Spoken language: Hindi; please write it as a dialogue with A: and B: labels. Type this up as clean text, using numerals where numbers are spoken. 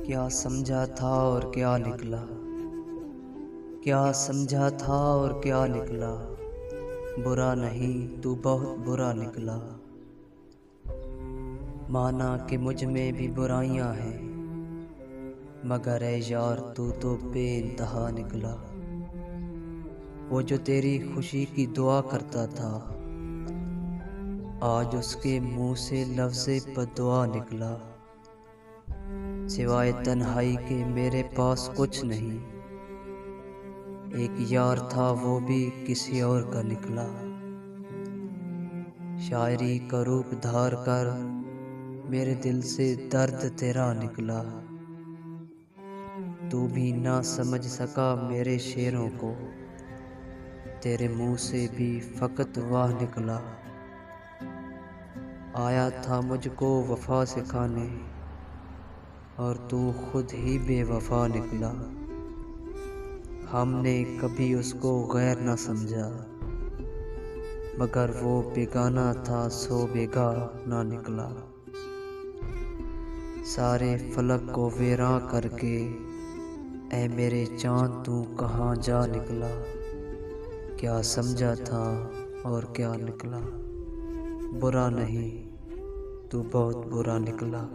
A: क्या समझा था और क्या निकला, क्या समझा था और क्या निकला। बुरा नहीं तू बहुत बुरा निकला। माना कि मुझ में भी बुराइयां हैं, मगर ऐ यार तू तो बेइंतहा निकला। वो जो तेरी खुशी की दुआ करता था, आज उसके मुंह से लफ्ज़े बद्दुआ निकला। सिवाय तन्हाई के मेरे पास कुछ नहीं, एक यार था वो भी किसी और का निकला। शायरी का रूप धार कर मेरे दिल से दर्द तेरा निकला। तू भी ना समझ सका मेरे शेरों को, तेरे मुंह से भी फकत वाह निकला। आया था मुझको वफा सिखाने, और तू खुद ही बेवफा निकला। हमने कभी उसको गैर न समझा, मगर वो बेगाना था सो बेगा ना निकला। सारे फलक को वीरां करके ऐ मेरे चाँद तू कहाँ जा निकला। क्या समझा था और क्या निकला। बुरा नहीं तू बहुत बुरा निकला।